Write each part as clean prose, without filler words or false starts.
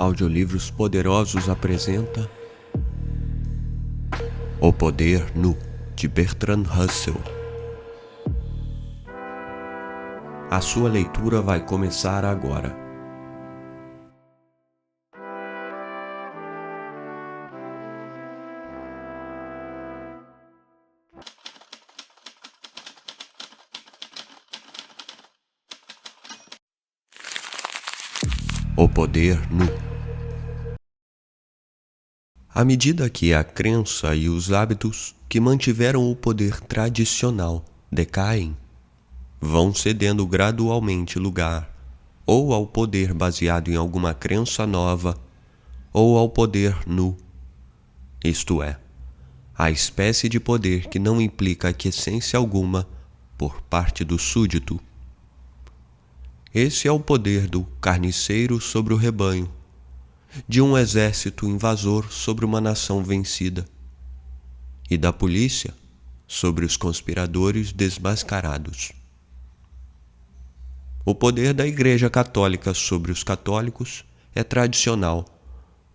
Audiolivros Poderosos apresenta O Poder Nu, de Bertrand Russell. A sua leitura vai começar agora. O Poder Nu. À medida que a crença e os hábitos que mantiveram o poder tradicional decaem, vão cedendo gradualmente lugar ou ao poder baseado em alguma crença nova ou ao poder nu, isto é, a espécie de poder que não implica aquiescência alguma por parte do súdito. Esse é o poder do carniceiro sobre o rebanho, de um exército invasor sobre uma nação vencida, e da polícia sobre os conspiradores desmascarados. O poder da Igreja Católica sobre os católicos é tradicional,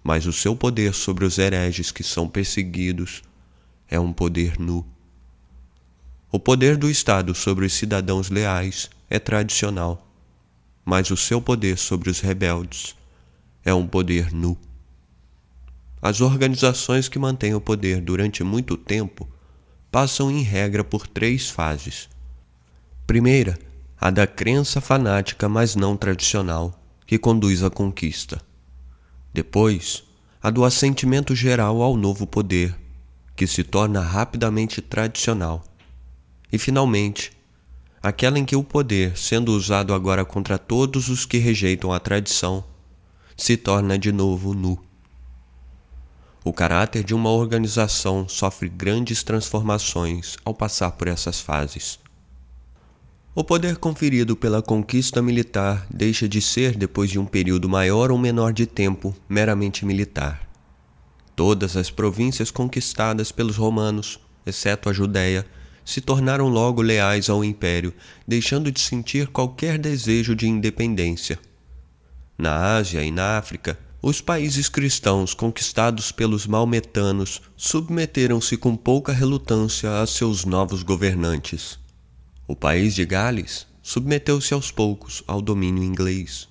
mas o seu poder sobre os hereges que são perseguidos é um poder nu. O poder do Estado sobre os cidadãos leais é tradicional, mas o seu poder sobre os rebeldes é um poder nu. As organizações que mantêm o poder durante muito tempo passam em regra por 3 fases. Primeira, a da crença fanática, mas não tradicional, que conduz à conquista. Depois, a do assentimento geral ao novo poder, que se torna rapidamente tradicional. E, finalmente, aquela em que o poder, sendo usado agora contra todos os que rejeitam a tradição, se torna de novo nu. O caráter de uma organização sofre grandes transformações ao passar por essas fases. O poder conferido pela conquista militar deixa de ser, depois de um período maior ou menor de tempo, meramente militar. Todas as províncias conquistadas pelos romanos, exceto a Judéia, se tornaram logo leais ao império, deixando de sentir qualquer desejo de independência. Na Ásia e na África, os países cristãos conquistados pelos maometanos submeteram-se com pouca relutância a seus novos governantes. O país de Gales submeteu-se aos poucos ao domínio inglês,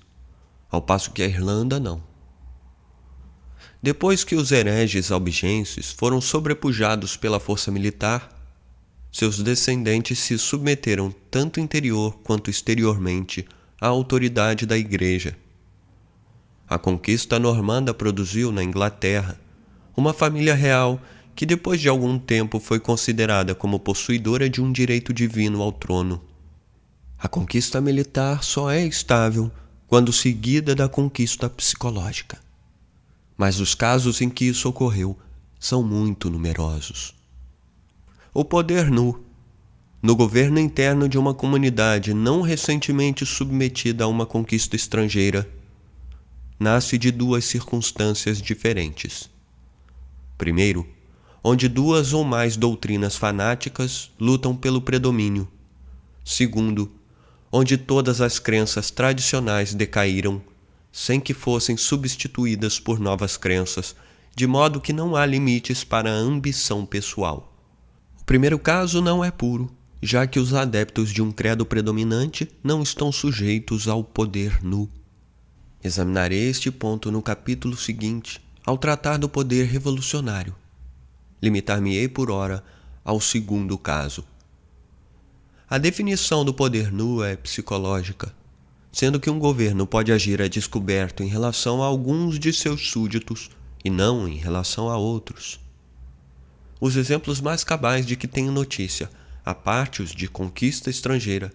ao passo que a Irlanda não. Depois que os hereges albigenses foram sobrepujados pela força militar, seus descendentes se submeteram tanto interior quanto exteriormente à autoridade da Igreja. A conquista normanda produziu na Inglaterra uma família real que depois de algum tempo foi considerada como possuidora de um direito divino ao trono. A conquista militar só é estável quando seguida da conquista psicológica. Mas os casos em que isso ocorreu são muito numerosos. O poder nu, no governo interno de uma comunidade não recentemente submetida a uma conquista estrangeira, nasce de 2 circunstâncias diferentes. Primeiro, onde 2 ou mais doutrinas fanáticas lutam pelo predomínio. Segundo, onde todas as crenças tradicionais decaíram, sem que fossem substituídas por novas crenças, de modo que não há limites para a ambição pessoal. O primeiro caso não é puro, já que os adeptos de um credo predominante não estão sujeitos ao poder nu. Examinarei este ponto no capítulo seguinte, ao tratar do poder revolucionário. Limitar-me-ei por ora ao segundo caso. A definição do poder nu é psicológica, sendo que um governo pode agir a descoberto em relação a alguns de seus súditos e não em relação a outros. Os exemplos mais cabais de que tenho notícia, à parte os de conquista estrangeira,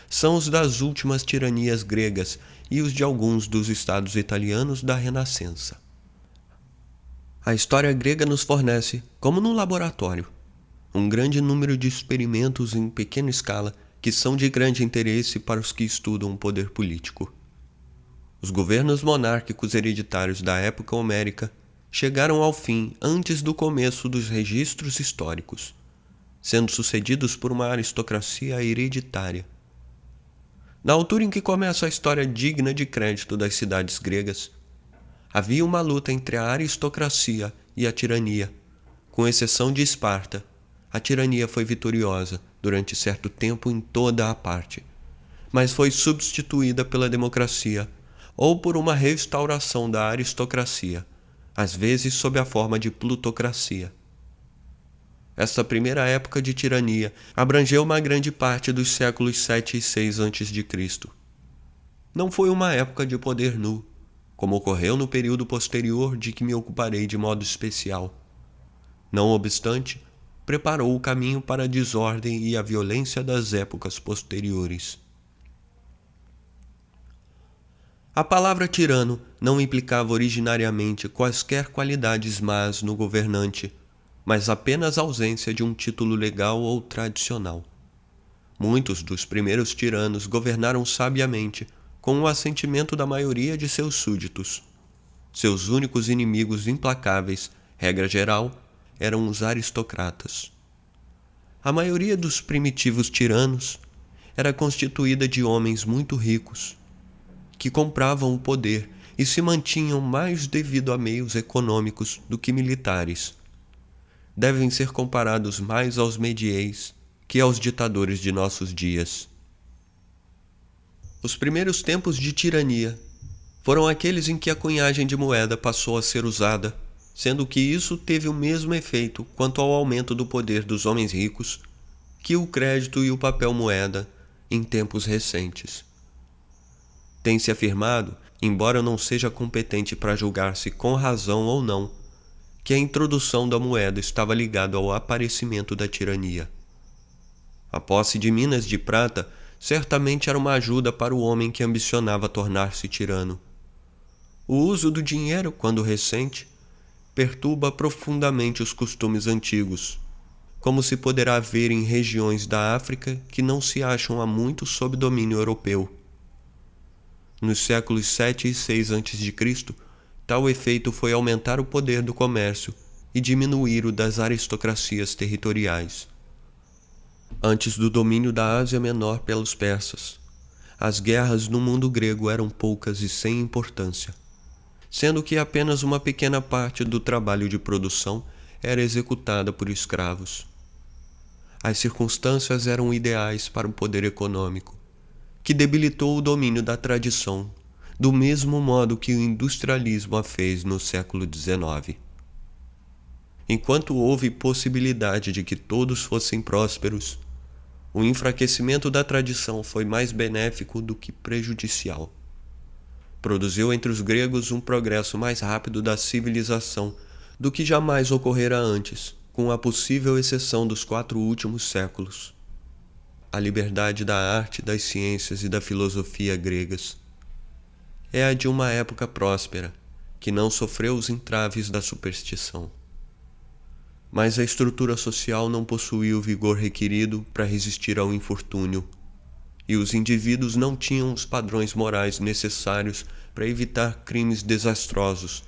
são os das últimas tiranias gregas e os de alguns dos estados italianos da Renascença. A história grega nos fornece, como num laboratório, um grande número de experimentos em pequena escala que são de grande interesse para os que estudam o poder político. Os governos monárquicos hereditários da época homérica chegaram ao fim antes do começo dos registros históricos, sendo sucedidos por uma aristocracia hereditária. Na altura em que começa a história digna de crédito das cidades gregas, havia uma luta entre a aristocracia e a tirania. Com exceção de Esparta, a tirania foi vitoriosa durante certo tempo em toda a parte, mas foi substituída pela democracia ou por uma restauração da aristocracia, às vezes sob a forma de plutocracia. Esta primeira época de tirania abrangeu uma grande parte dos séculos 7 e 6 a.C. Não foi uma época de poder nu, como ocorreu no período posterior de que me ocuparei de modo especial. Não obstante, preparou o caminho para a desordem e a violência das épocas posteriores. A palavra tirano não implicava originariamente quaisquer qualidades más no governante, mas apenas a ausência de um título legal ou tradicional. Muitos dos primeiros tiranos governaram sabiamente, com o assentimento da maioria de seus súditos. Seus únicos inimigos implacáveis, regra geral, eram os aristocratas. A maioria dos primitivos tiranos era constituída de homens muito ricos, que compravam o poder e se mantinham mais devido a meios econômicos do que militares. Devem ser comparados mais aos medieis que aos ditadores de nossos dias. Os primeiros tempos de tirania foram aqueles em que a cunhagem de moeda passou a ser usada, sendo que isso teve o mesmo efeito quanto ao aumento do poder dos homens ricos que o crédito e o papel moeda em tempos recentes. Tem-se afirmado, embora eu não seja competente para julgar se com razão ou não, que a introdução da moeda estava ligada ao aparecimento da tirania. A posse de minas de prata certamente era uma ajuda para o homem que ambicionava tornar-se tirano. O uso do dinheiro, quando recente, perturba profundamente os costumes antigos, como se poderá ver em regiões da África que não se acham há muito sob domínio europeu. Nos séculos 7 e 6 a.C., tal efeito foi aumentar o poder do comércio e diminuir o das aristocracias territoriais. Antes do domínio da Ásia Menor pelos persas, as guerras no mundo grego eram poucas e sem importância, sendo que apenas uma pequena parte do trabalho de produção era executada por escravos. As circunstâncias eram ideais para o poder econômico, que debilitou o domínio da tradição, do mesmo modo que o industrialismo a fez no século XIX. Enquanto houve possibilidade de que todos fossem prósperos, o enfraquecimento da tradição foi mais benéfico do que prejudicial. Produziu entre os gregos um progresso mais rápido da civilização do que jamais ocorrera antes, com a possível exceção dos 4 últimos séculos. A liberdade da arte, das ciências e da filosofia gregas é a de uma época próspera, que não sofreu os entraves da superstição. Mas a estrutura social não possuía o vigor requerido para resistir ao infortúnio, e os indivíduos não tinham os padrões morais necessários para evitar crimes desastrosos,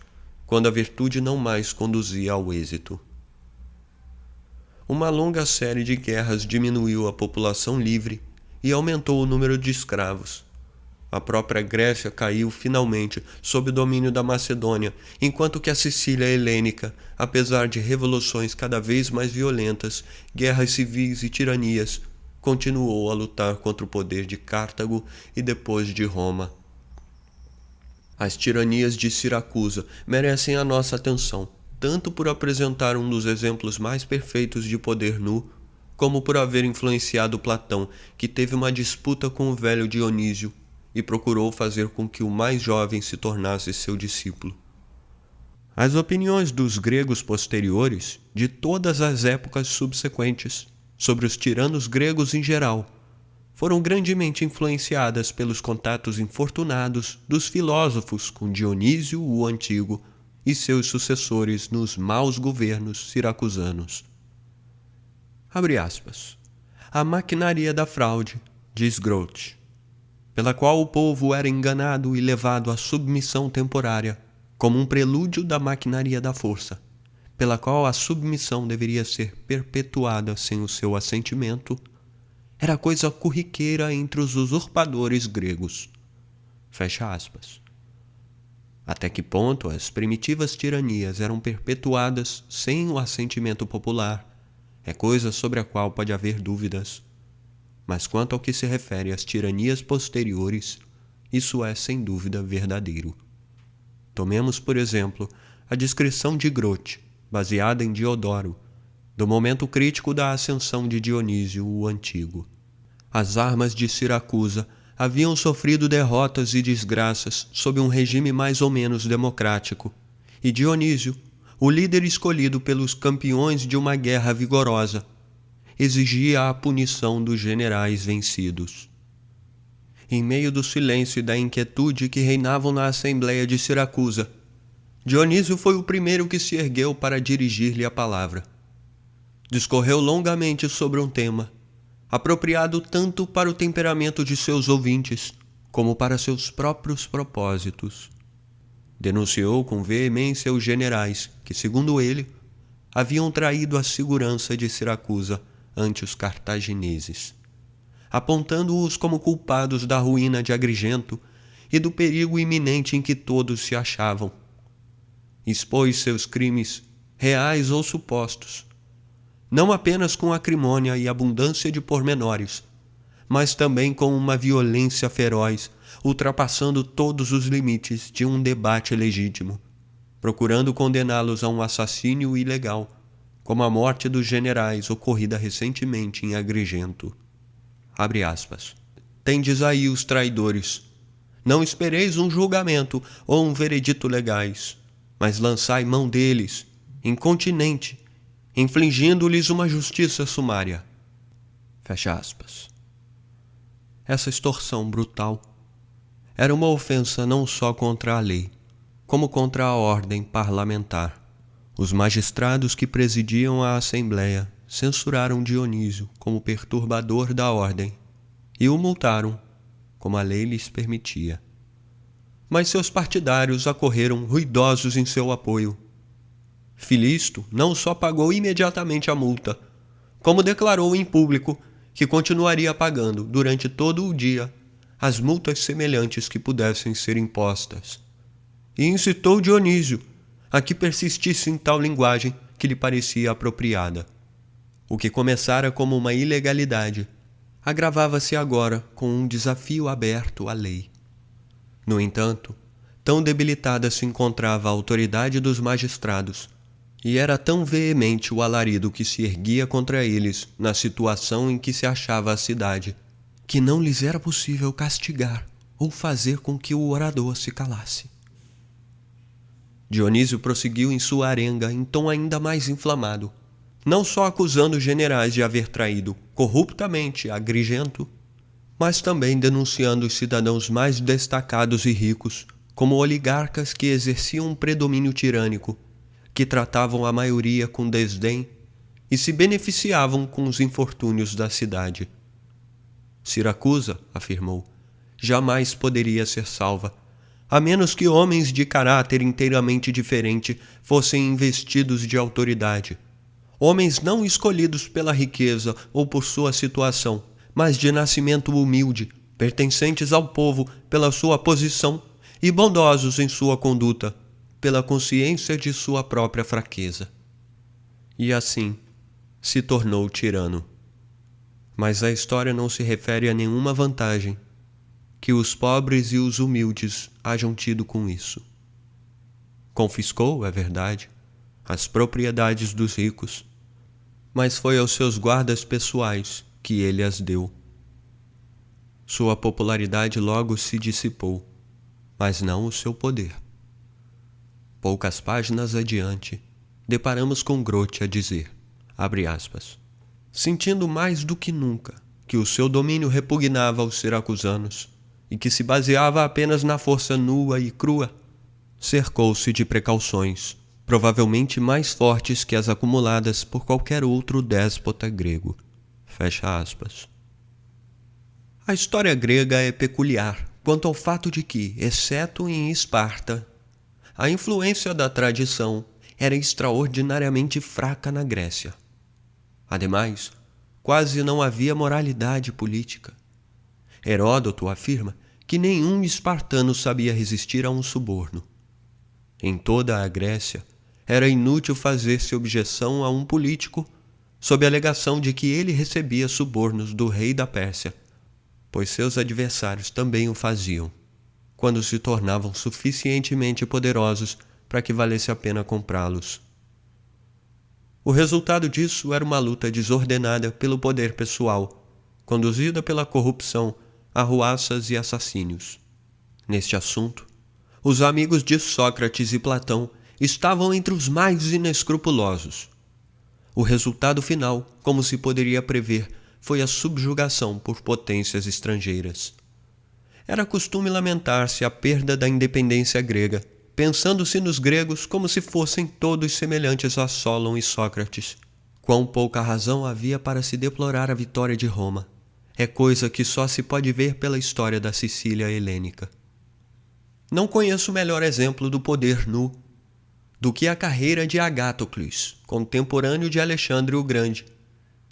quando a virtude não mais conduzia ao êxito. Uma longa série de guerras diminuiu a população livre e aumentou o número de escravos. A própria Grécia caiu finalmente sob o domínio da Macedônia, enquanto que a Sicília helênica, apesar de revoluções cada vez mais violentas, guerras civis e tiranias, continuou a lutar contra o poder de Cartago e depois de Roma. As tiranias de Siracusa merecem a nossa atenção, tanto por apresentar um dos exemplos mais perfeitos de poder nu, como por haver influenciado Platão, que teve uma disputa com o velho Dionísio e procurou fazer com que o mais jovem se tornasse seu discípulo. As opiniões dos gregos posteriores, de todas as épocas subsequentes, sobre os tiranos gregos em geral, foram grandemente influenciadas pelos contatos infortunados dos filósofos com Dionísio o Antigo e seus sucessores nos maus governos siracusanos. Abre aspas. A maquinaria da fraude, diz Grote, pela qual o povo era enganado e levado à submissão temporária, como um prelúdio da maquinaria da força, pela qual a submissão deveria ser perpetuada sem o seu assentimento, era coisa corriqueira entre os usurpadores gregos. Fecha aspas. Até que ponto as primitivas tiranias eram perpetuadas sem o assentimento popular é coisa sobre a qual pode haver dúvidas. Mas quanto ao que se refere às tiranias posteriores, isso é sem dúvida verdadeiro. Tomemos, por exemplo, a descrição de Grote, baseada em Diodoro, do momento crítico da ascensão de Dionísio o Antigo. As armas de Siracusa haviam sofrido derrotas e desgraças sob um regime mais ou menos democrático, e Dionísio, o líder escolhido pelos campeões de uma guerra vigorosa, exigia a punição dos generais vencidos. Em meio do silêncio e da inquietude que reinavam na Assembleia de Siracusa, Dionísio foi o primeiro que se ergueu para dirigir-lhe a palavra. Discorreu longamente sobre um tema, apropriado tanto para o temperamento de seus ouvintes, como para seus próprios propósitos. Denunciou com veemência os generais que, segundo ele, haviam traído a segurança de Siracusa ante os cartagineses, apontando-os como culpados da ruína de Agrigento e do perigo iminente em que todos se achavam. Expôs seus crimes, reais ou supostos, não apenas com acrimônia e abundância de pormenores, mas também com uma violência feroz, ultrapassando todos os limites de um debate legítimo, procurando condená-los a um assassínio ilegal, como a morte dos generais ocorrida recentemente em Agrigento. Abre aspas. Tendes aí os traidores. Não espereis um julgamento ou um veredito legais, mas lançai mão deles, incontinenti, infligindo-lhes uma justiça sumária. Fecha aspas. Essa extorsão brutal era uma ofensa não só contra a lei, como contra a ordem parlamentar. Os magistrados que presidiam a Assembleia censuraram Dionísio como perturbador da ordem e o multaram, como a lei lhes permitia. Mas seus partidários acorreram ruidosos em seu apoio. Filisto não só pagou imediatamente a multa, como declarou em público que continuaria pagando durante todo o dia as multas semelhantes que pudessem ser impostas. E incitou Dionísio a que persistisse em tal linguagem que lhe parecia apropriada. O que começara como uma ilegalidade agravava-se agora com um desafio aberto à lei. No entanto, tão debilitada se encontrava a autoridade dos magistrados, e era tão veemente o alarido que se erguia contra eles na situação em que se achava a cidade, que não lhes era possível castigar ou fazer com que o orador se calasse. Dionísio prosseguiu em sua arenga em tom ainda mais inflamado, não só acusando os generais de haver traído corruptamente Agrigento, mas também denunciando os cidadãos mais destacados e ricos como oligarcas que exerciam um predomínio tirânico, que tratavam a maioria com desdém e se beneficiavam com os infortúnios da cidade. Siracusa, afirmou, jamais poderia ser salva, a menos que homens de caráter inteiramente diferente fossem investidos de autoridade. Homens não escolhidos pela riqueza ou por sua situação, mas de nascimento humilde, pertencentes ao povo pela sua posição e bondosos em sua conduta, pela consciência de sua própria fraqueza. E assim se tornou tirano. Mas a história não se refere a nenhuma vantagem que os pobres e os humildes hajam tido com isso. Confiscou, é verdade, as propriedades dos ricos, mas foi aos seus guardas pessoais que ele as deu. Sua popularidade logo se dissipou, mas não o seu poder. Poucas páginas adiante, deparamos com Grote a dizer, abre aspas, sentindo mais do que nunca que o seu domínio repugnava aos siracusanos e que se baseava apenas na força nua e crua, cercou-se de precauções, provavelmente mais fortes que as acumuladas por qualquer outro déspota grego. Fecha aspas. A história grega é peculiar quanto ao fato de que, exceto em Esparta, a influência da tradição era extraordinariamente fraca na Grécia. Ademais, quase não havia moralidade política. Heródoto afirma que nenhum espartano sabia resistir a um suborno. Em toda a Grécia, era inútil fazer-se objeção a um político sob a alegação de que ele recebia subornos do rei da Pérsia, pois seus adversários também o faziam, quando se tornavam suficientemente poderosos para que valesse a pena comprá-los. O resultado disso era uma luta desordenada pelo poder pessoal, conduzida pela corrupção, arruaças e assassínios. Neste assunto, os amigos de Sócrates e Platão estavam entre os mais inescrupulosos. O resultado final, como se poderia prever, foi a subjugação por potências estrangeiras. Era costume lamentar-se a perda da independência grega, pensando-se nos gregos como se fossem todos semelhantes a Solon e Sócrates. Quão pouca razão havia para se deplorar a vitória de Roma. É coisa que só se pode ver pela história da Sicília helênica. Não conheço melhor exemplo do poder nu do que a carreira de Agatocles, contemporâneo de Alexandre o Grande,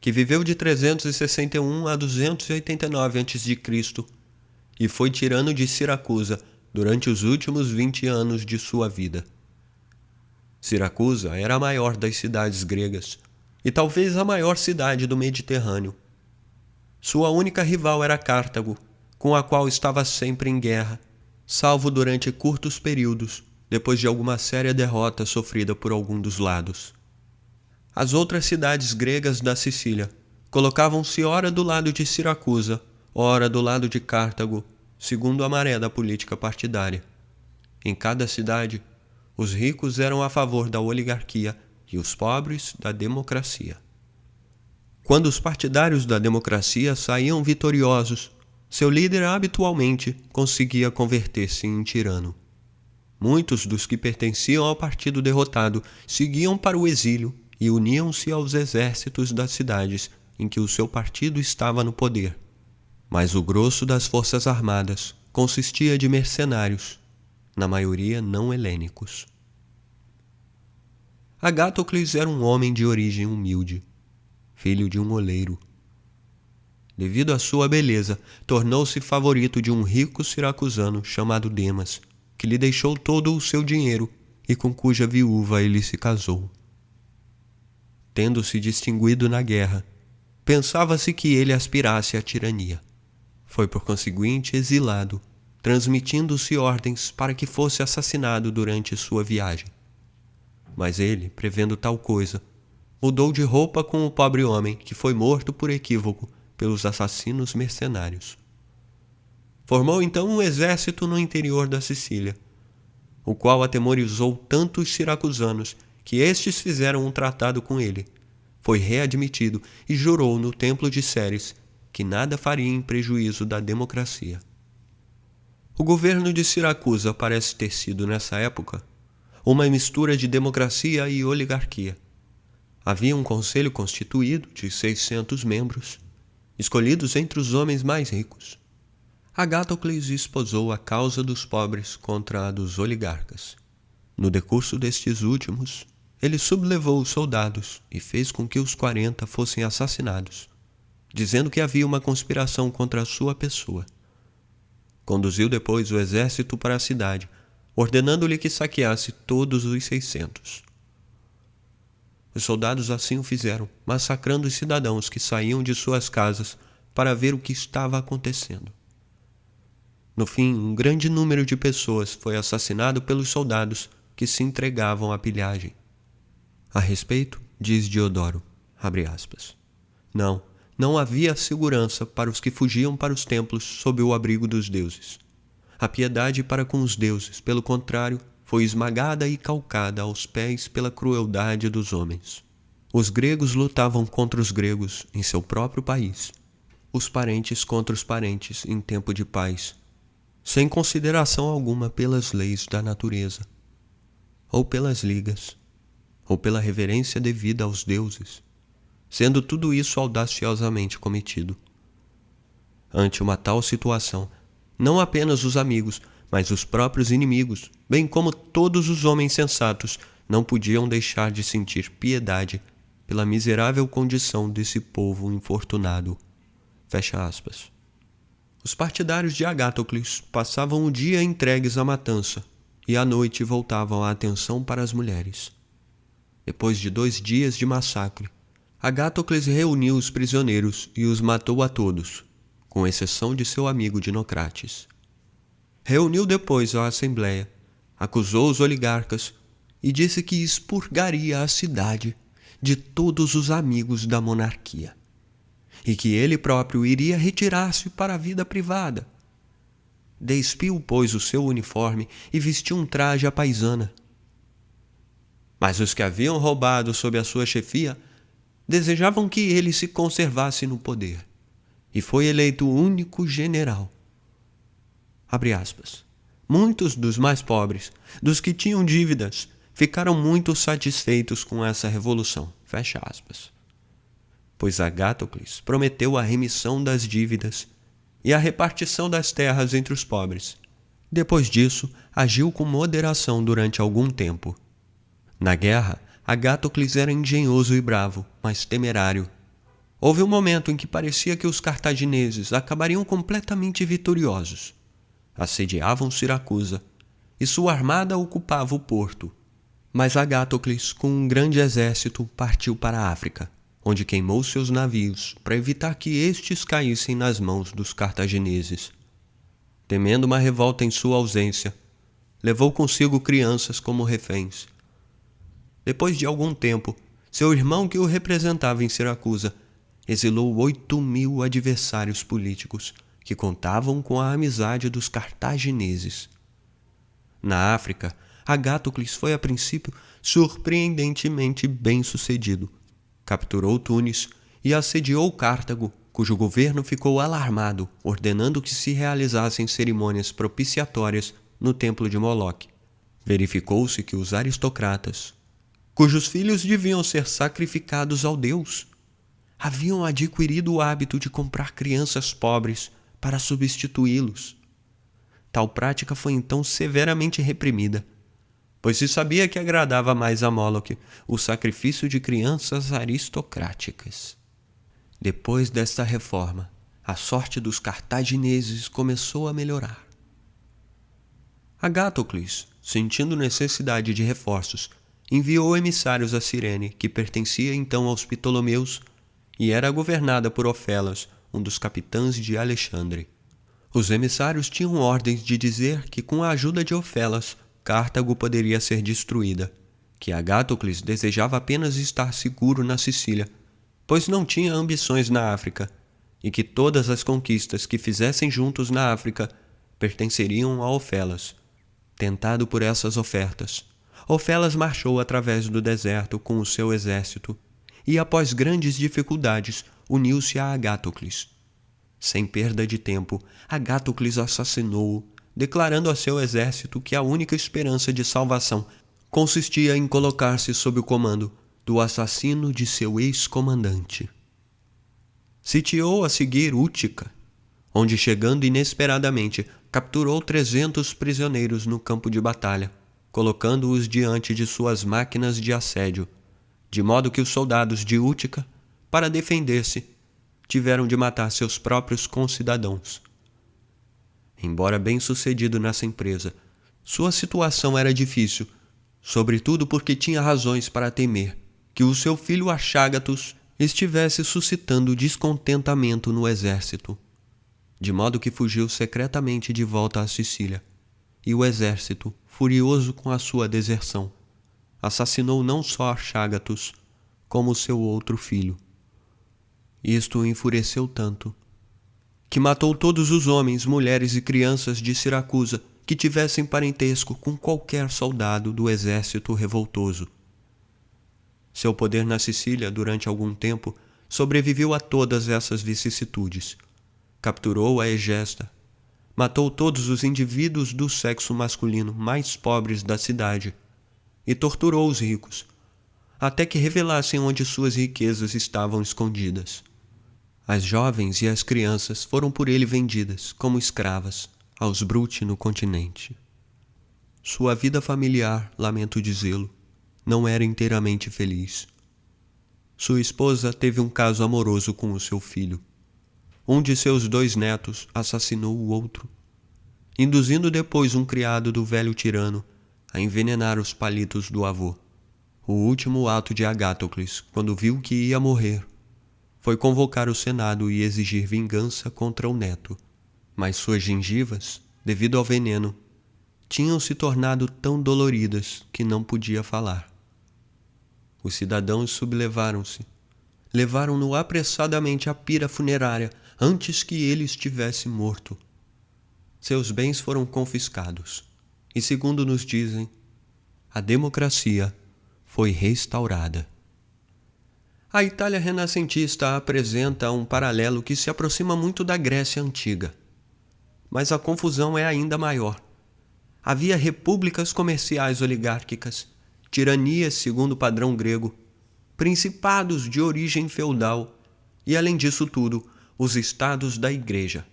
que viveu de 361 a 289 a.C. e foi tirano de Siracusa durante os últimos 20 anos de sua vida. Siracusa era a maior das cidades gregas e talvez a maior cidade do Mediterrâneo. Sua única rival era Cartago, com a qual estava sempre em guerra, salvo durante curtos períodos, depois de alguma séria derrota sofrida por algum dos lados. As outras cidades gregas da Sicília colocavam-se ora do lado de Siracusa, ora do lado de Cartago, segundo a maré da política partidária. Em cada cidade, os ricos eram a favor da oligarquia e os pobres da democracia. Quando os partidários da democracia saíam vitoriosos, seu líder habitualmente conseguia converter-se em tirano. Muitos dos que pertenciam ao partido derrotado seguiam para o exílio e uniam-se aos exércitos das cidades em que o seu partido estava no poder. Mas o grosso das forças armadas consistia de mercenários, na maioria não helênicos. Agatocles era um homem de origem humilde, filho de um oleiro. Devido à sua beleza, tornou-se favorito de um rico siracusano chamado Demas, que lhe deixou todo o seu dinheiro e com cuja viúva ele se casou. Tendo-se distinguido na guerra, pensava-se que ele aspirasse à tirania. Foi por conseguinte exilado, transmitindo-se ordens para que fosse assassinado durante sua viagem. Mas ele, prevendo tal coisa, mudou de roupa com o pobre homem que foi morto por equívoco pelos assassinos mercenários. Formou então um exército no interior da Sicília, o qual atemorizou tanto os siracusanos que estes fizeram um tratado com ele. Foi readmitido e jurou no templo de Ceres que nada faria em prejuízo da democracia. O governo de Siracusa parece ter sido, nessa época, uma mistura de democracia e oligarquia. Havia um conselho constituído de 600 membros, escolhidos entre os homens mais ricos. Agatocles esposou a causa dos pobres contra a dos oligarcas. No decurso destes últimos, ele sublevou os soldados e fez com que os 40 fossem assassinados, dizendo que havia uma conspiração contra a sua pessoa. Conduziu depois o exército para a cidade, ordenando-lhe que saqueasse todos os 600. Os soldados assim o fizeram, massacrando os cidadãos que saíam de suas casas para ver o que estava acontecendo. No fim, um grande número de pessoas foi assassinado pelos soldados que se entregavam à pilhagem. A respeito, diz Diodoro, abre aspas, não havia segurança para os que fugiam para os templos sob o abrigo dos deuses. A piedade para com os deuses, pelo contrário, foi esmagada e calcada aos pés pela crueldade dos homens. Os gregos lutavam contra os gregos em seu próprio país, os parentes contra os parentes em tempo de paz, sem consideração alguma pelas leis da natureza, ou pelas ligas, ou pela reverência devida aos deuses, sendo tudo isso audaciosamente cometido. Ante uma tal situação, não apenas os amigos, mas os próprios inimigos, bem como todos os homens sensatos, não podiam deixar de sentir piedade pela miserável condição desse povo infortunado. Fecha aspas. Os partidários de Agatocles passavam o dia entregues à matança, e à noite voltavam a atenção para as mulheres. Depois de 2 dias de massacre, Agatocles reuniu os prisioneiros e os matou a todos, com exceção de seu amigo Dinocrates. Reuniu depois a assembleia, acusou os oligarcas e disse que expurgaria a cidade de todos os amigos da monarquia, e que ele próprio iria retirar-se para a vida privada. Despiu, pois, o seu uniforme e vestiu um traje à paisana. Mas os que haviam roubado sob a sua chefia desejavam que ele se conservasse no poder, e foi eleito o único general. Abre aspas. Muitos dos mais pobres, dos que tinham dívidas, ficaram muito satisfeitos com essa revolução. Fecha aspas. Pois Agatocles prometeu a remissão das dívidas e a repartição das terras entre os pobres. Depois disso, agiu com moderação durante algum tempo. Na guerra, Agatocles era engenhoso e bravo, mas temerário. Houve um momento em que parecia que os cartagineses acabariam completamente vitoriosos. Assediavam Siracusa, e sua armada ocupava o porto. Mas Agatocles, com um grande exército, partiu para a África, onde queimou seus navios para evitar que estes caíssem nas mãos dos cartagineses. Temendo uma revolta em sua ausência, levou consigo crianças como reféns. Depois de algum tempo, seu irmão que o representava em Siracusa exilou 8.000 adversários políticos que contavam com a amizade dos cartagineses. Na África, Agatocles foi a princípio surpreendentemente bem-sucedido. Capturou Túnez e assediou Cartago, cujo governo ficou alarmado, ordenando que se realizassem cerimônias propiciatórias no templo de Moloque. Verificou-se que os aristocratas, cujos filhos deviam ser sacrificados ao deus, haviam adquirido o hábito de comprar crianças pobres para substituí-los. Tal prática foi então severamente reprimida, pois se sabia que agradava mais a Moloque o sacrifício de crianças aristocráticas. Depois desta reforma, a sorte dos cartagineses começou a melhorar. Agatocles, sentindo necessidade de reforços, enviou emissários a Cirene, que pertencia então aos Ptolomeus e era governada por Ofelas, um dos capitães de Alexandre. Os emissários tinham ordens de dizer que com a ajuda de Ofelas, Cartago poderia ser destruída, que Agatocles desejava apenas estar seguro na Sicília, pois não tinha ambições na África, e que todas as conquistas que fizessem juntos na África pertenceriam a Ofelas. Tentado por essas ofertas, Ofelas marchou através do deserto com o seu exército e, após grandes dificuldades, uniu-se a Agatocles. Sem perda de tempo, Agatocles assassinou-o, declarando a seu exército que a única esperança de salvação consistia em colocar-se sob o comando do assassino de seu ex-comandante. Sitiou a seguir Útica, onde, chegando inesperadamente, capturou 300 prisioneiros no campo de batalha, colocando-os diante de suas máquinas de assédio, de modo que os soldados de Útica, para defender-se, tiveram de matar seus próprios concidadãos. Embora bem-sucedido nessa empresa, sua situação era difícil, sobretudo porque tinha razões para temer que o seu filho Achagatus estivesse suscitando descontentamento no exército, de modo que fugiu secretamente de volta à Sicília, e o exército, furioso com a sua deserção, assassinou não só Achagatus, como seu outro filho. Isto o enfureceu tanto que matou todos os homens, mulheres e crianças de Siracusa que tivessem parentesco com qualquer soldado do exército revoltoso. Seu poder na Sicília, durante algum tempo, sobreviveu a todas essas vicissitudes. Capturou a Egesta, matou todos os indivíduos do sexo masculino mais pobres da cidade e torturou os ricos, até que revelassem onde suas riquezas estavam escondidas. As jovens e as crianças foram por ele vendidas, como escravas, aos Bruti no continente. Sua vida familiar, lamento dizê-lo, não era inteiramente feliz. Sua esposa teve um caso amoroso com o seu filho. Um de seus 2 netos assassinou o outro, induzindo depois um criado do velho tirano a envenenar os palitos do avô. O último ato de Agáthocles, quando viu que ia morrer, foi convocar o Senado e exigir vingança contra o neto. Mas suas gengivas, devido ao veneno, tinham se tornado tão doloridas que não podia falar. Os cidadãos sublevaram-se. Levaram-no apressadamente à pira funerária antes que ele estivesse morto. Seus bens foram confiscados e, segundo nos dizem, a democracia foi restaurada. A Itália renascentista apresenta um paralelo que se aproxima muito da Grécia antiga. Mas a confusão é ainda maior. Havia repúblicas comerciais oligárquicas, tiranias segundo o padrão grego, principados de origem feudal e, além disso tudo, os estados da Igreja.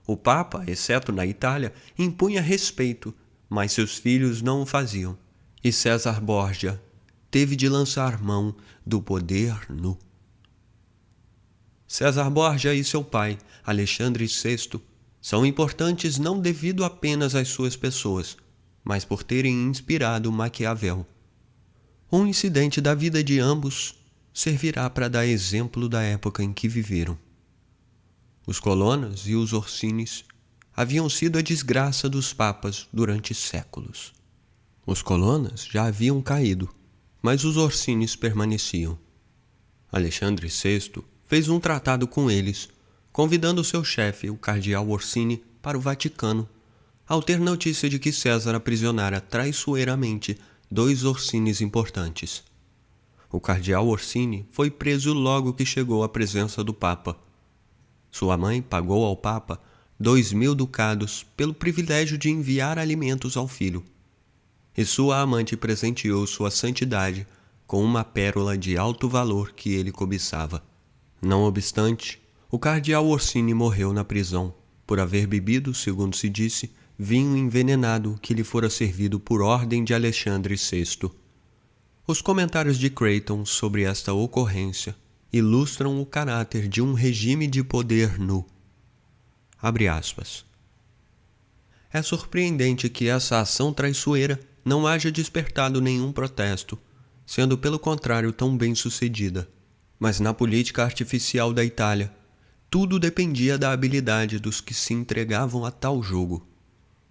O Papa, exceto na Itália, impunha respeito, mas seus filhos não o faziam. E César Borgia teve de lançar mão do poder nu. César Borgia e seu pai, Alexandre VI, são importantes não devido apenas às suas pessoas, mas por terem inspirado Maquiavel. Um incidente da vida de ambos servirá para dar exemplo da época em que viveram. Os Colonnas e os Orsínis haviam sido a desgraça dos papas durante séculos. Os Colonnas já haviam caído, mas os Orsínis permaneciam. Alexandre VI fez um tratado com eles, convidando seu chefe, o cardeal Orsini, para o Vaticano, ao ter notícia de que César aprisionara traiçoeiramente 2 Orsínis importantes. O cardeal Orsini foi preso logo que chegou à presença do Papa. Sua mãe pagou ao Papa 2.000 ducados pelo privilégio de enviar alimentos ao filho, e sua amante presenteou sua santidade com uma pérola de alto valor que ele cobiçava. Não obstante, o cardeal Orsini morreu na prisão, por haver bebido, segundo se disse, vinho envenenado que lhe fora servido por ordem de Alexandre VI. Os comentários de Creighton sobre esta ocorrência ilustram o caráter de um regime de poder nu. Abre aspas. É surpreendente que essa ação traiçoeira não haja despertado nenhum protesto, sendo pelo contrário tão bem sucedida. Mas na política artificial da Itália, tudo dependia da habilidade dos que se entregavam a tal jogo.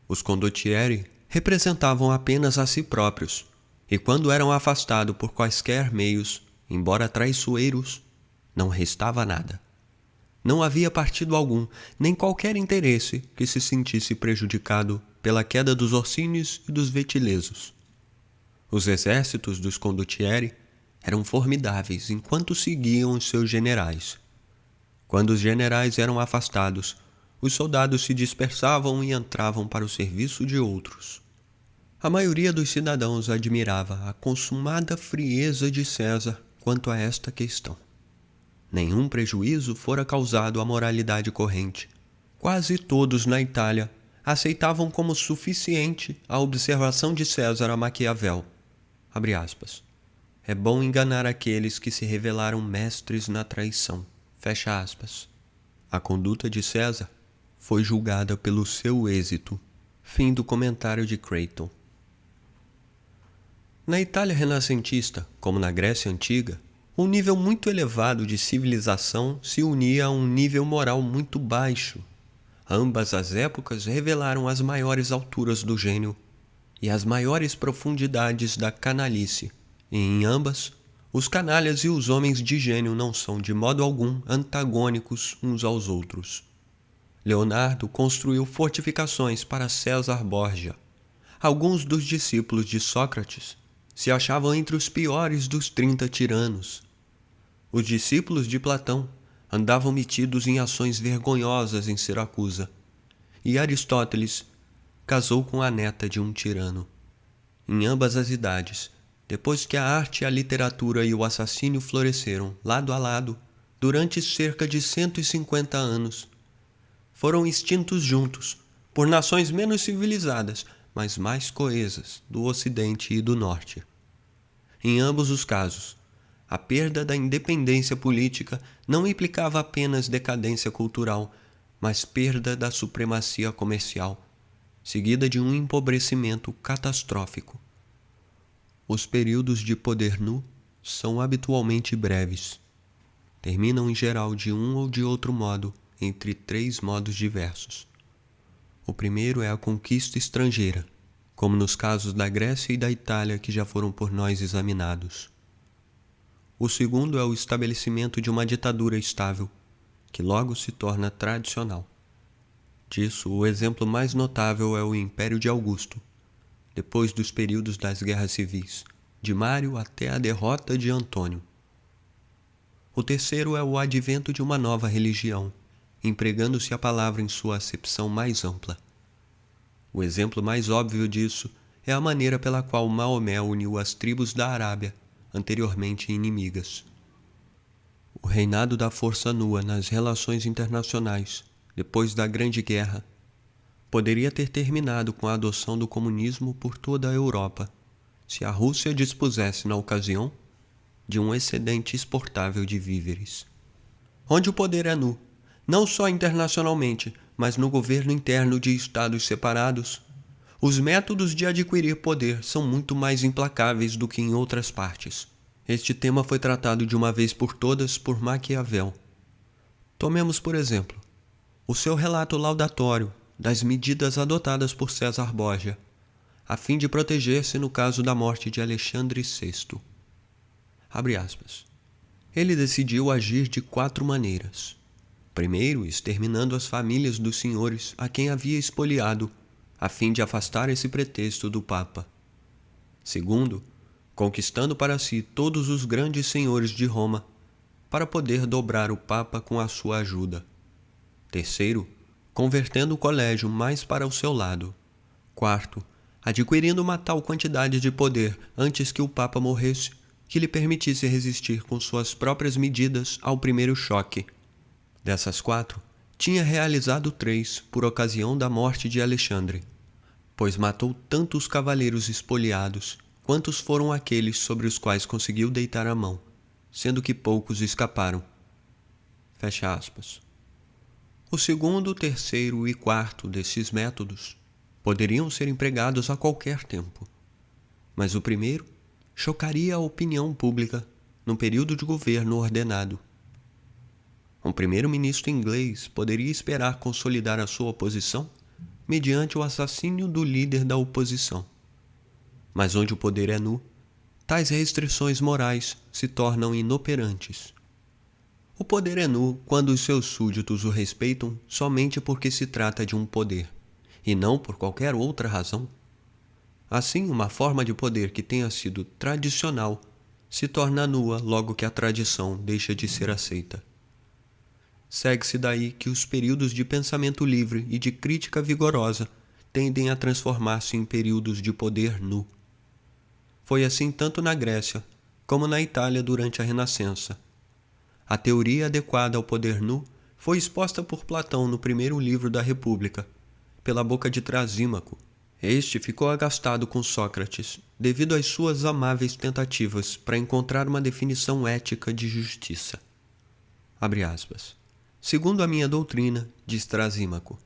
Os condottieri representavam apenas a si próprios, e quando eram afastados por quaisquer meios, embora traiçoeiros, não restava nada. Não havia partido algum, nem qualquer interesse que se sentisse prejudicado pela queda dos Orsínis e dos Vetilesos. Os exércitos dos condottieri eram formidáveis enquanto seguiam os seus generais. Quando os generais eram afastados, os soldados se dispersavam e entravam para o serviço de outros. A maioria dos cidadãos admirava a consumada frieza de César quanto a esta questão. Nenhum prejuízo fora causado à moralidade corrente. Quase todos na Itália aceitavam como suficiente a observação de César a Maquiavel. Abre aspas. É bom enganar aqueles que se revelaram mestres na traição. Fecha aspas. A conduta de César foi julgada pelo seu êxito. Fim do comentário de Creighton. Na Itália renascentista, como na Grécia antiga, um nível muito elevado de civilização se unia a um nível moral muito baixo. Ambas as épocas revelaram as maiores alturas do gênio e as maiores profundidades da canalice, e em ambas, os canalhas e os homens de gênio não são de modo algum antagônicos uns aos outros. Leonardo construiu fortificações para César Borgia. Alguns dos discípulos de Sócrates se achavam entre os piores dos 30 tiranos. Os discípulos de Platão andavam metidos em ações vergonhosas em Siracusa, e Aristóteles casou com a neta de um tirano. Em ambas as idades, depois que a arte, a literatura e o assassínio floresceram lado a lado durante cerca de 150 anos, foram extintos juntos por nações menos civilizadas, mas mais coesas, do Ocidente e do Norte. Em ambos os casos, a perda da independência política não implicava apenas decadência cultural, mas perda da supremacia comercial. seguida de um empobrecimento catastrófico. Os períodos de poder nu são habitualmente breves. Terminam em geral de um ou de outro modo, entre 3 modos diversos. O primeiro é a conquista estrangeira, como nos casos da Grécia e da Itália que já foram por nós examinados. O segundo é o estabelecimento de uma ditadura estável, que logo se torna tradicional. Disso, o exemplo mais notável é o Império de Augusto, depois dos períodos das guerras civis, de Mário até a derrota de Antônio. O terceiro é o advento de uma nova religião, empregando-se a palavra em sua acepção mais ampla. O exemplo mais óbvio disso é a maneira pela qual Maomé uniu as tribos da Arábia, anteriormente inimigas. O reinado da força nua nas relações internacionais, depois da Grande Guerra, poderia ter terminado com a adoção do comunismo por toda a Europa, se a Rússia dispusesse, na ocasião, de um excedente exportável de víveres. Onde o poder é nu, não só internacionalmente, mas no governo interno de estados separados, os métodos de adquirir poder são muito mais implacáveis do que em outras partes. Este tema foi tratado de uma vez por todas por Maquiavel. Tomemos, por exemplo, o seu relato laudatório das medidas adotadas por César Borgia, a fim de proteger-se no caso da morte de Alexandre VI. Abre aspas. Ele decidiu agir de 4 maneiras. Primeiro, exterminando as famílias dos senhores a quem havia expoliado, a fim de afastar esse pretexto do Papa. Segundo, conquistando para si todos os grandes senhores de Roma, para poder dobrar o Papa com a sua ajuda. Terceiro, convertendo o colégio mais para o seu lado. Quarto, adquirindo uma tal quantidade de poder antes que o Papa morresse, que lhe permitisse resistir com suas próprias medidas ao primeiro choque. Dessas 4, tinha realizado 3 por ocasião da morte de Alexandre, pois matou tanto os cavaleiros espoliados, quantos foram aqueles sobre os quais conseguiu deitar a mão, sendo que poucos escaparam. Fecha aspas. O segundo, terceiro e quarto desses métodos poderiam ser empregados a qualquer tempo, mas o primeiro chocaria a opinião pública num período de governo ordenado. Um primeiro-ministro inglês poderia esperar consolidar a sua oposição mediante o assassínio do líder da oposição. Mas onde o poder é nu, tais restrições morais se tornam inoperantes. O poder é nu quando os seus súditos o respeitam somente porque se trata de um poder, e não por qualquer outra razão. Assim, uma forma de poder que tenha sido tradicional se torna nua logo que a tradição deixa de ser aceita. Segue-se daí que os períodos de pensamento livre e de crítica vigorosa tendem a transformar-se em períodos de poder nu. Foi assim tanto na Grécia como na Itália durante a Renascença. A teoria adequada ao poder nu foi exposta por Platão no primeiro livro da República, pela boca de Trasímaco. Este ficou agastado com Sócrates devido às suas amáveis tentativas para encontrar uma definição ética de justiça. Abre aspas. Segundo a minha doutrina, diz Trasímaco,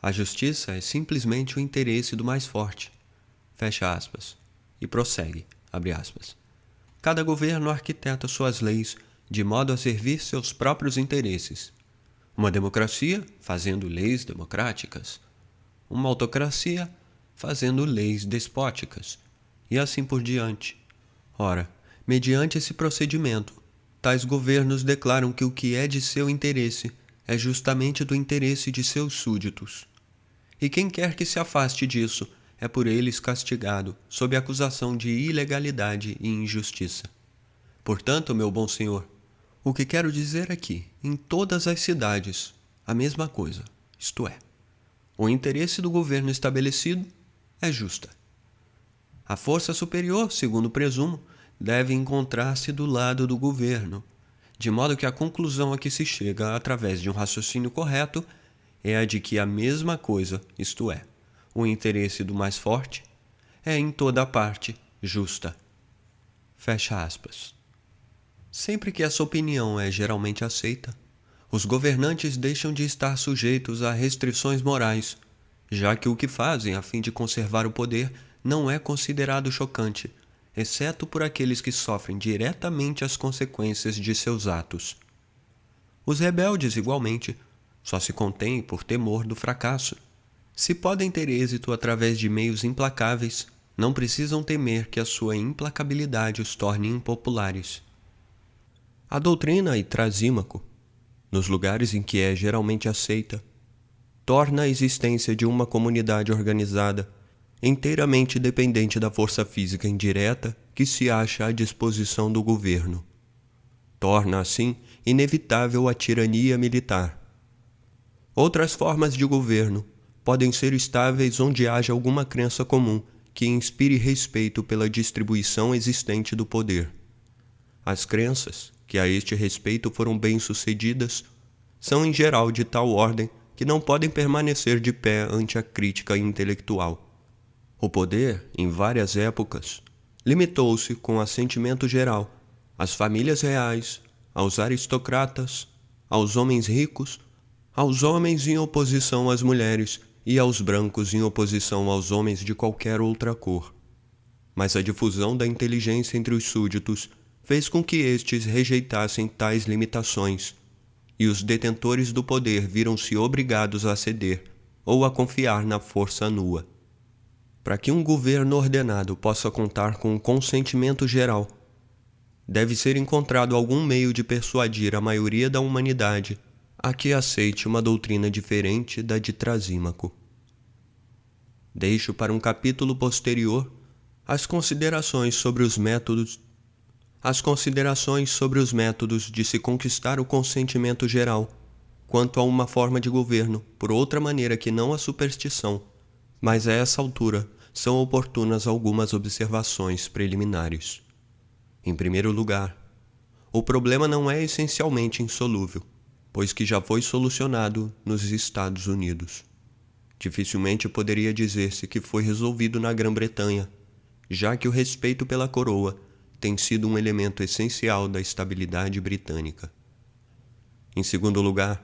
a justiça é simplesmente o interesse do mais forte. Fecha aspas. E prossegue, abre aspas. Cada governo arquiteta suas leis de modo a servir seus próprios interesses. Uma democracia fazendo leis democráticas. Uma autocracia fazendo leis despóticas, e assim por diante. Ora, mediante esse procedimento, tais governos declaram que o que é de seu interesse é justamente do interesse de seus súditos. E quem quer que se afaste disso é por eles castigado, sob acusação de ilegalidade e injustiça. Portanto, meu bom senhor, o que quero dizer é que, em todas as cidades, a mesma coisa, isto é, o interesse do governo estabelecido é justa. A força superior, segundo presumo, deve encontrar-se do lado do governo, de modo que a conclusão a que se chega através de um raciocínio correto é a de que a mesma coisa, isto é, o interesse do mais forte, é em toda a parte justa. Fecha aspas. Sempre que essa opinião é geralmente aceita, os governantes deixam de estar sujeitos a restrições morais já que o que fazem a fim de conservar o poder não é considerado chocante, exceto por aqueles que sofrem diretamente as consequências de seus atos. Os rebeldes, igualmente, só se contêm por temor do fracasso. Se podem ter êxito através de meios implacáveis, não precisam temer que a sua implacabilidade os torne impopulares. A doutrina Trasímaco, nos lugares em que é geralmente aceita, torna a existência de uma comunidade organizada inteiramente dependente da força física indireta que se acha à disposição do governo. Torna, assim, inevitável a tirania militar. Outras formas de governo podem ser estáveis onde haja alguma crença comum que inspire respeito pela distribuição existente do poder. As crenças, que a este respeito foram bem-sucedidas, são em geral de tal ordem que não podem permanecer de pé ante a crítica intelectual. O poder, em várias épocas, limitou-se com assentimento geral às famílias reais, aos aristocratas, aos homens ricos, aos homens em oposição às mulheres e aos brancos em oposição aos homens de qualquer outra cor. Mas a difusão da inteligência entre os súditos fez com que estes rejeitassem tais limitações, e os detentores do poder viram-se obrigados a ceder ou a confiar na força nua. Para que um governo ordenado possa contar com o consentimento geral, deve ser encontrado algum meio de persuadir a maioria da humanidade a que aceite uma doutrina diferente da de Trasímaco. Deixo para um capítulo posterior as considerações sobre os métodos de se conquistar o consentimento geral quanto a uma forma de governo por outra maneira que não a superstição, mas a essa altura são oportunas algumas observações preliminares. Em primeiro lugar, o problema não é essencialmente insolúvel, pois que já foi solucionado nos Estados Unidos. Dificilmente poderia dizer-se que foi resolvido na Grã-Bretanha, já que o respeito pela coroa tem sido um elemento essencial da estabilidade britânica. Em segundo lugar,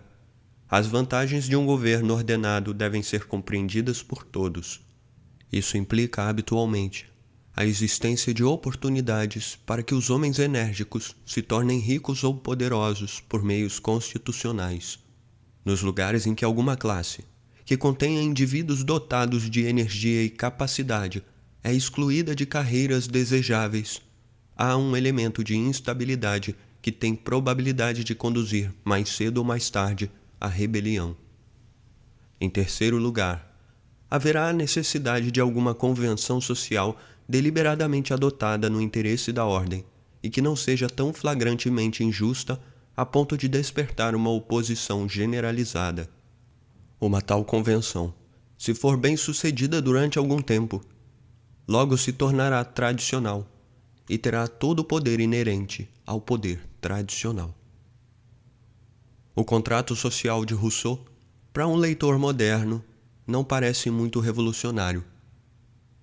as vantagens de um governo ordenado devem ser compreendidas por todos. Isso implica habitualmente a existência de oportunidades para que os homens enérgicos se tornem ricos ou poderosos por meios constitucionais. Nos lugares em que alguma classe, que contenha indivíduos dotados de energia e capacidade, é excluída de carreiras desejáveis, há um elemento de instabilidade que tem probabilidade de conduzir, mais cedo ou mais tarde, à rebelião. Em terceiro lugar, haverá a necessidade de alguma convenção social deliberadamente adotada no interesse da ordem e que não seja tão flagrantemente injusta a ponto de despertar uma oposição generalizada. Uma tal convenção, se for bem sucedida durante algum tempo, logo se tornará tradicional e terá todo o poder inerente ao poder tradicional. O contrato social de Rousseau, para um leitor moderno, não parece muito revolucionário,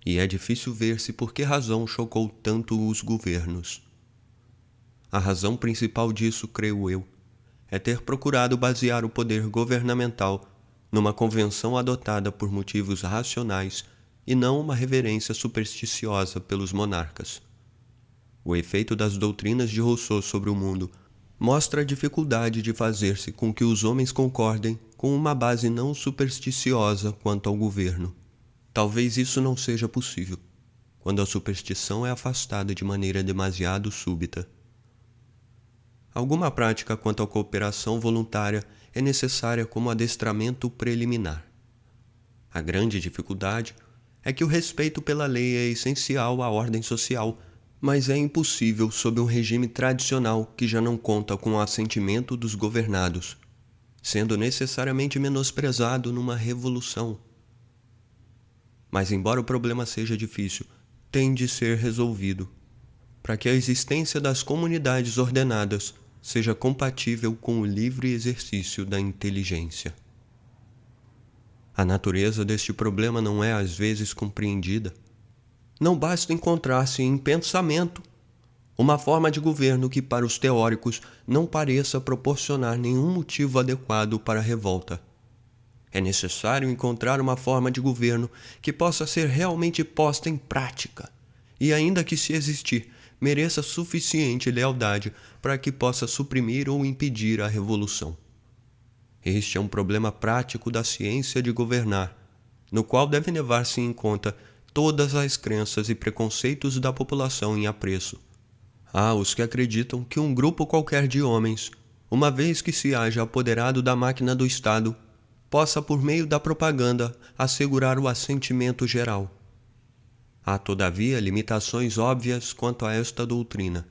e é difícil ver-se por que razão chocou tanto os governos. A razão principal disso, creio eu, é ter procurado basear o poder governamental numa convenção adotada por motivos racionais e não uma reverência supersticiosa pelos monarcas. O efeito das doutrinas de Rousseau sobre o mundo mostra a dificuldade de fazer-se com que os homens concordem com uma base não supersticiosa quanto ao governo. Talvez isso não seja possível, quando a superstição é afastada de maneira demasiado súbita. Alguma prática quanto à cooperação voluntária é necessária como adestramento preliminar. A grande dificuldade é que o respeito pela lei é essencial à ordem social, mas é impossível sob um regime tradicional que já não conta com o assentimento dos governados, sendo necessariamente menosprezado numa revolução. Mas embora o problema seja difícil, tem de ser resolvido, para que a existência das comunidades ordenadas seja compatível com o livre exercício da inteligência. A natureza deste problema não é às vezes compreendida. Não basta encontrar-se em pensamento uma forma de governo que para os teóricos não pareça proporcionar nenhum motivo adequado para a revolta. É necessário encontrar uma forma de governo que possa ser realmente posta em prática, e ainda que, se existir, mereça suficiente lealdade para que possa suprimir ou impedir a revolução. Este é um problema prático da ciência de governar, no qual devem levar-se em conta todas as crenças e preconceitos da população em apreço. Há os que acreditam que um grupo qualquer de homens, uma vez que se haja apoderado da máquina do Estado, possa, por meio da propaganda, assegurar o assentimento geral. Há, todavia, limitações óbvias quanto a esta doutrina.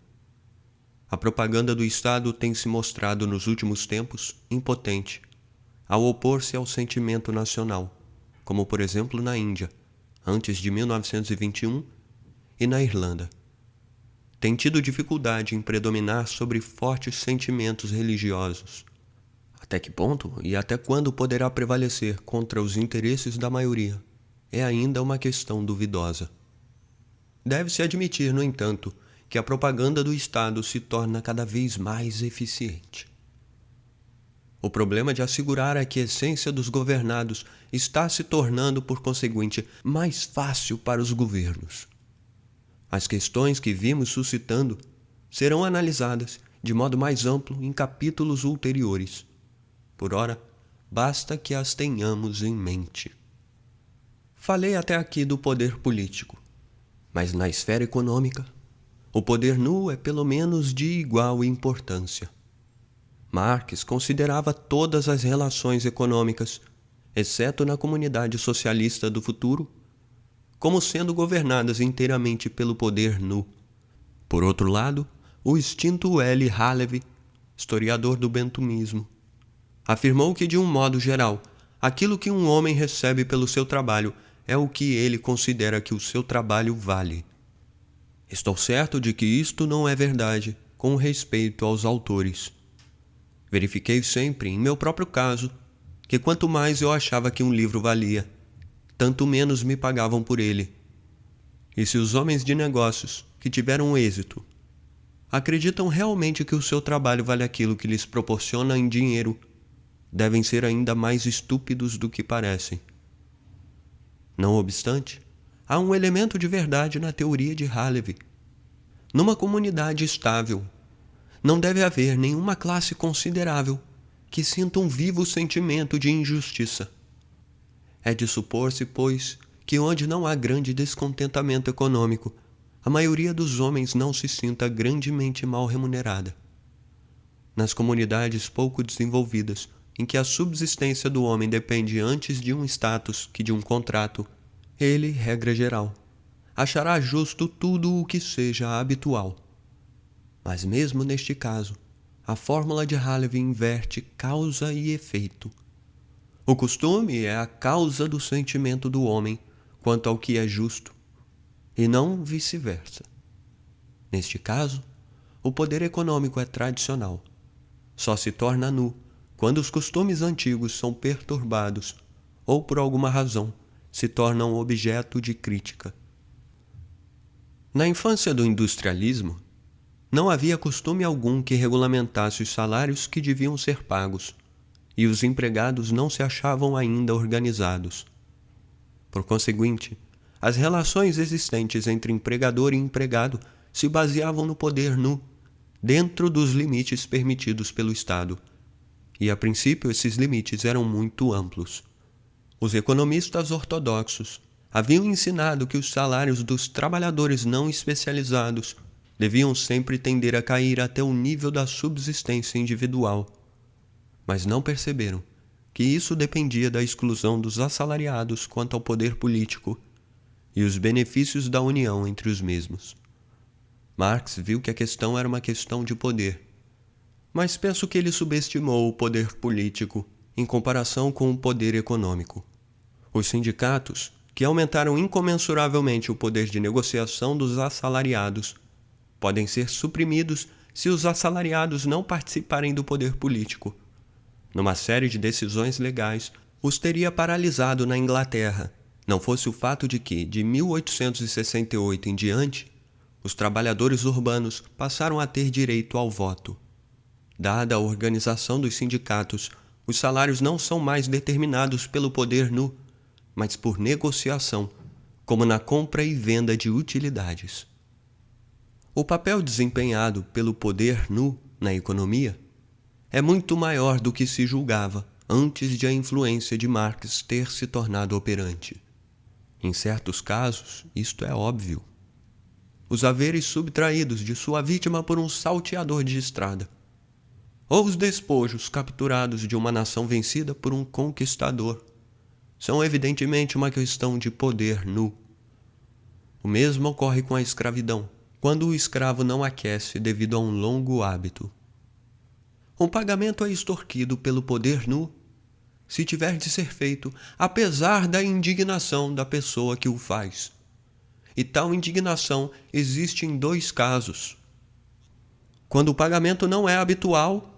A propaganda do Estado tem se mostrado nos últimos tempos impotente, ao opor-se ao sentimento nacional, como por exemplo na Índia, antes de 1921, e na Irlanda. Tem tido dificuldade em predominar sobre fortes sentimentos religiosos. Até que ponto e até quando poderá prevalecer contra os interesses da maioria é ainda uma questão duvidosa. Deve-se admitir, no entanto, que a propaganda do Estado se torna cada vez mais eficiente. O problema de assegurar a quiescência dos governados está se tornando, por conseguinte, mais fácil para os governos. As questões que vimos suscitando serão analisadas de modo mais amplo em capítulos ulteriores. Por ora, basta que as tenhamos em mente. Falei até aqui do poder político, mas na esfera econômica, o poder nu é pelo menos de igual importância. Marx considerava todas as relações econômicas, exceto na comunidade socialista do futuro, como sendo governadas inteiramente pelo poder nu. Por outro lado, o extinto L. Halevy, historiador do bentumismo, afirmou que, de um modo geral, aquilo que um homem recebe pelo seu trabalho é o que ele considera que o seu trabalho vale. Estou certo de que isto não é verdade com respeito aos autores. Verifiquei sempre, em meu próprio caso, que quanto mais eu achava que um livro valia, tanto menos me pagavam por ele. E se os homens de negócios, que tiveram êxito, acreditam realmente que o seu trabalho vale aquilo que lhes proporciona em dinheiro, devem ser ainda mais estúpidos do que parecem. Não obstante, há um elemento de verdade na teoria de Halevy. Numa comunidade estável, não deve haver nenhuma classe considerável que sinta um vivo sentimento de injustiça. É de supor-se, pois, que onde não há grande descontentamento econômico, a maioria dos homens não se sinta grandemente mal remunerada. Nas comunidades pouco desenvolvidas, em que a subsistência do homem depende antes de um status que de um contrato, ele, regra geral, achará justo tudo o que seja habitual. Mas mesmo neste caso, a fórmula de Halevy inverte causa e efeito. O costume é a causa do sentimento do homem quanto ao que é justo, e não vice-versa. Neste caso, o poder econômico é tradicional. Só se torna nu quando os costumes antigos são perturbados ou, por alguma razão, se tornam objeto de crítica. Na infância do industrialismo, não havia costume algum que regulamentasse os salários que deviam ser pagos, e os empregados não se achavam ainda organizados. Por conseguinte, as relações existentes entre empregador e empregado se baseavam no poder nu, dentro dos limites permitidos pelo Estado, e a princípio esses limites eram muito amplos. Os economistas ortodoxos haviam ensinado que os salários dos trabalhadores não especializados deviam sempre tender a cair até o nível da subsistência individual, mas não perceberam que isso dependia da exclusão dos assalariados quanto ao poder político e os benefícios da união entre os mesmos. Marx viu que a questão era uma questão de poder, mas penso que ele subestimou o poder político em comparação com o poder econômico. Os sindicatos, que aumentaram incomensuravelmente o poder de negociação dos assalariados, podem ser suprimidos se os assalariados não participarem do poder político. Numa série de decisões legais, os teria paralisado na Inglaterra, não fosse o fato de que, de 1868 em diante, os trabalhadores urbanos passaram a ter direito ao voto. Dada a organização dos sindicatos, Os salários não são mais determinados pelo poder nu, mas por negociação, como na compra e venda de utilidades. O papel desempenhado pelo poder nu na economia é muito maior do que se julgava antes de a influência de Marx ter se tornado operante. Em certos casos, isto é óbvio. Os haveres subtraídos de sua vítima por um salteador de estrada, ou os despojos capturados de uma nação vencida por um conquistador, são evidentemente uma questão de poder nu. O mesmo ocorre com a escravidão, quando o escravo não aquece devido a um longo hábito. O pagamento é extorquido pelo poder nu se tiver de ser feito apesar da indignação da pessoa que o faz. E tal indignação existe em 2 casos: quando o pagamento não é habitual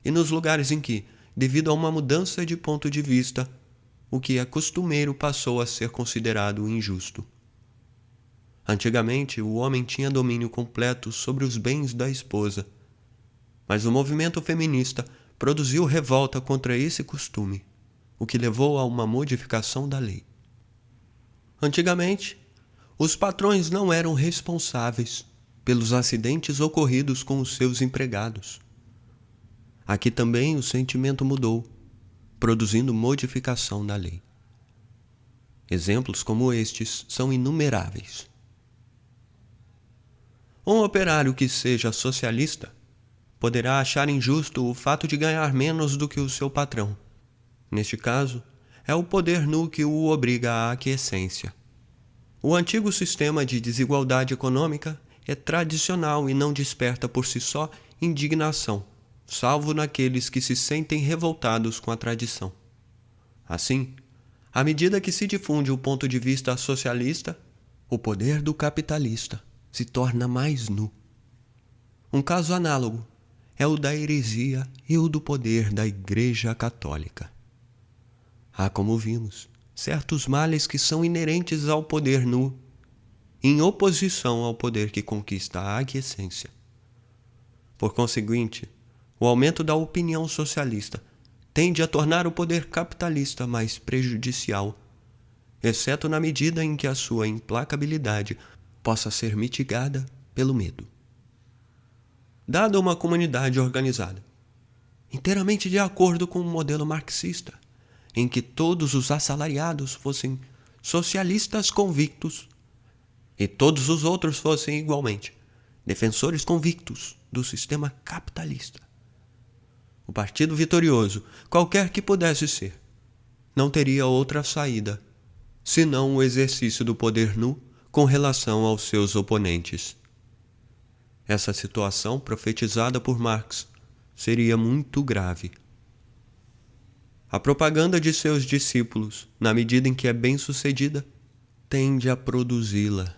e nos lugares em que, devido a uma mudança de ponto de vista, o que é costumeiro passou a ser considerado injusto. Antigamente, o homem tinha domínio completo sobre os bens da esposa, mas o movimento feminista produziu revolta contra esse costume, o que levou a uma modificação da lei. Antigamente, os patrões não eram responsáveis pelos acidentes ocorridos com os seus empregados. Aqui também o sentimento mudou, produzindo modificação da lei. Exemplos como estes são inumeráveis. Um operário que seja socialista poderá achar injusto o fato de ganhar menos do que o seu patrão. Neste caso, é o poder nu que o obriga à aquiescência. O antigo sistema de desigualdade econômica é tradicional e não desperta por si só indignação, salvo naqueles que se sentem revoltados com a tradição. Assim, à medida que se difunde o ponto de vista socialista, o poder do capitalista se torna mais nu. Um caso análogo é o da heresia e o do poder da Igreja Católica. Há, como vimos, certos males que são inerentes ao poder nu, em oposição ao poder que conquista a aquiescência. Por conseguinte, o aumento da opinião socialista tende a tornar o poder capitalista mais prejudicial, exceto na medida em que a sua implacabilidade possa ser mitigada pelo medo. Dada uma comunidade organizada, inteiramente de acordo com o modelo marxista, em que todos os assalariados fossem socialistas convictos e todos os outros fossem igualmente defensores convictos do sistema capitalista, o partido vitorioso, qualquer que pudesse ser, não teria outra saída senão o exercício do poder nu com relação aos seus oponentes. Essa situação, profetizada por Marx, seria muito grave. A propaganda de seus discípulos, na medida em que é bem-sucedida, tende a produzi-la.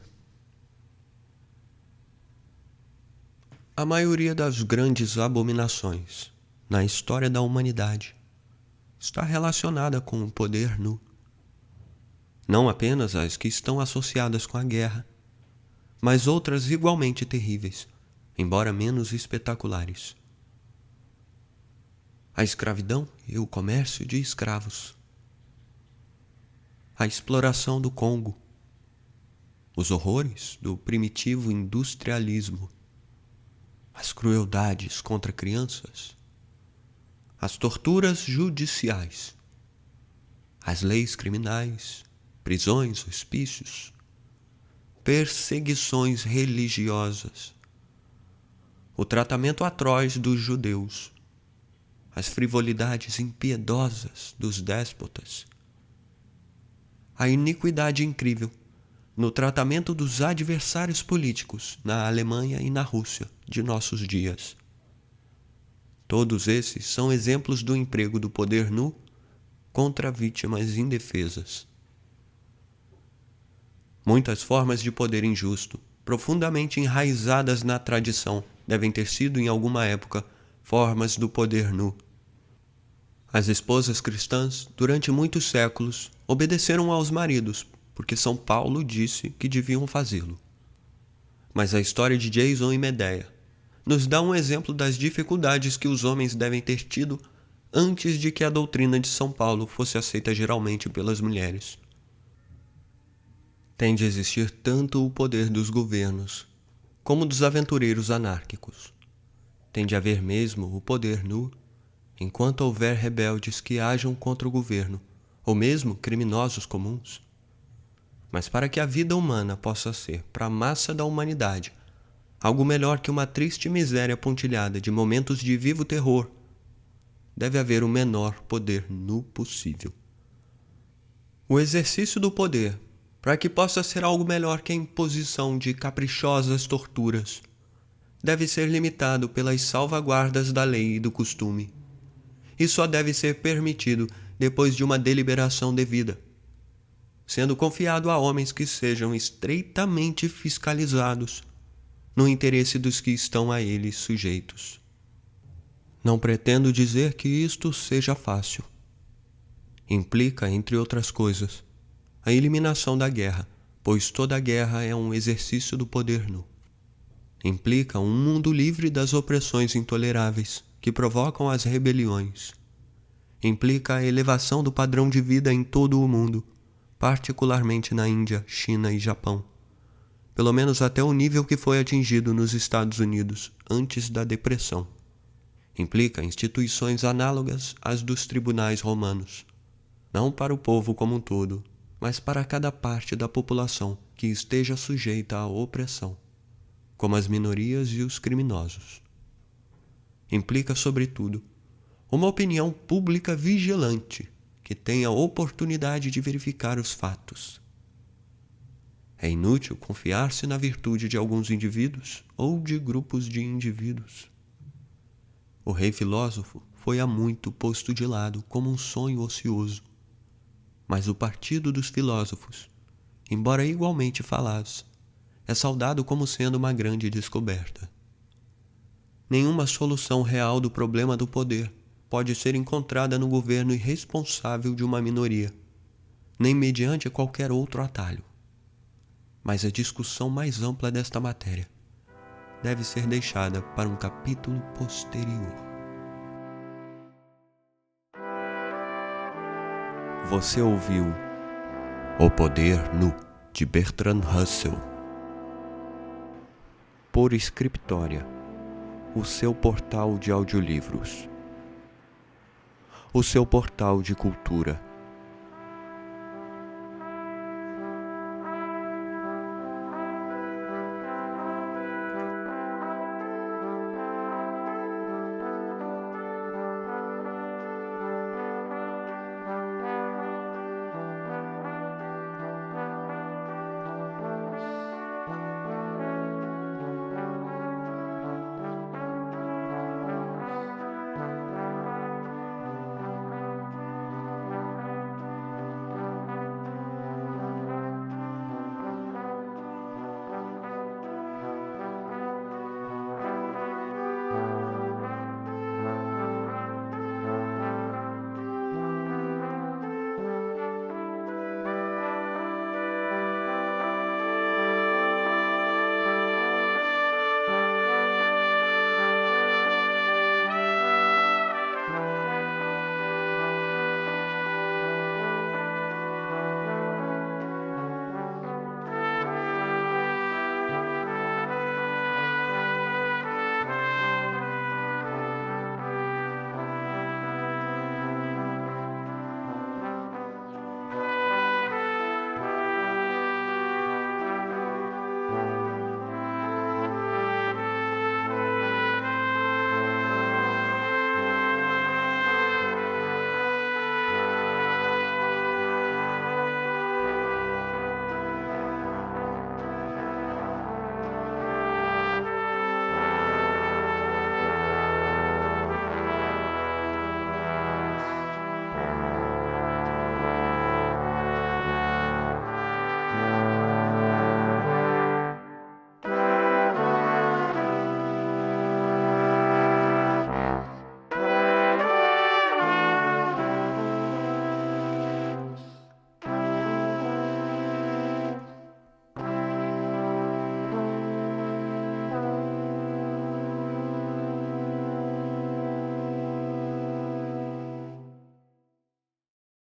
A maioria das grandes abominações na história da humanidade está relacionada com o poder nu. Não apenas as que estão associadas com a guerra, mas outras igualmente terríveis, embora menos espetaculares. A escravidão e o comércio de escravos, a exploração do Congo, os horrores do primitivo industrialismo, as crueldades contra crianças, as torturas judiciais, as leis criminais, prisões, hospícios, perseguições religiosas, o tratamento atroz dos judeus, as frivolidades impiedosas dos déspotas, a iniquidade incrível no tratamento dos adversários políticos na Alemanha e na Rússia de nossos dias. Todos esses são exemplos do emprego do poder nu contra vítimas indefesas. Muitas formas de poder injusto, profundamente enraizadas na tradição, devem ter sido, em alguma época, formas do poder nu. As esposas cristãs, durante muitos séculos, obedeceram aos maridos, porque São Paulo disse que deviam fazê-lo. Mas a história de Jason e Medea nos dá um exemplo das dificuldades que os homens devem ter tido antes de que a doutrina de São Paulo fosse aceita geralmente pelas mulheres. Tem de existir tanto o poder dos governos como dos aventureiros anárquicos. Tem de haver mesmo o poder nu, enquanto houver rebeldes que hajam contra o governo, ou mesmo criminosos comuns. Mas para que a vida humana possa ser, para a massa da humanidade, algo melhor que uma triste miséria pontilhada de momentos de vivo terror, deve haver o menor poder nu possível. O exercício do poder, para que possa ser algo melhor que a imposição de caprichosas torturas, deve ser limitado pelas salvaguardas da lei e do costume, e só deve ser permitido depois de uma deliberação devida, sendo confiado a homens que sejam estreitamente fiscalizados, no interesse dos que estão a eles sujeitos. Não pretendo dizer que isto seja fácil. Implica, entre outras coisas, a eliminação da guerra, pois toda guerra é um exercício do poder nu. Implica um mundo livre das opressões intoleráveis que provocam as rebeliões. Implica a elevação do padrão de vida em todo o mundo, particularmente na Índia, China e Japão, pelo menos até o nível que foi atingido nos Estados Unidos antes da Depressão. Implica instituições análogas às dos tribunais romanos, não para o povo como um todo, mas para cada parte da população que esteja sujeita à opressão, como as minorias e os criminosos. Implica, sobretudo, uma opinião pública vigilante que tenha oportunidade de verificar os fatos. É inútil confiar-se na virtude de alguns indivíduos ou de grupos de indivíduos. O rei filósofo foi há muito posto de lado como um sonho ocioso, mas o partido dos filósofos, embora igualmente falaz, é saudado como sendo uma grande descoberta. Nenhuma solução real do problema do poder pode ser encontrada no governo irresponsável de uma minoria, nem mediante qualquer outro atalho. Mas a discussão mais ampla desta matéria deve ser deixada para um capítulo posterior. Você ouviu O Poder Nu, de Bertrand Russell. Por Scriptória, o seu portal de audiolivros. O seu portal de cultura.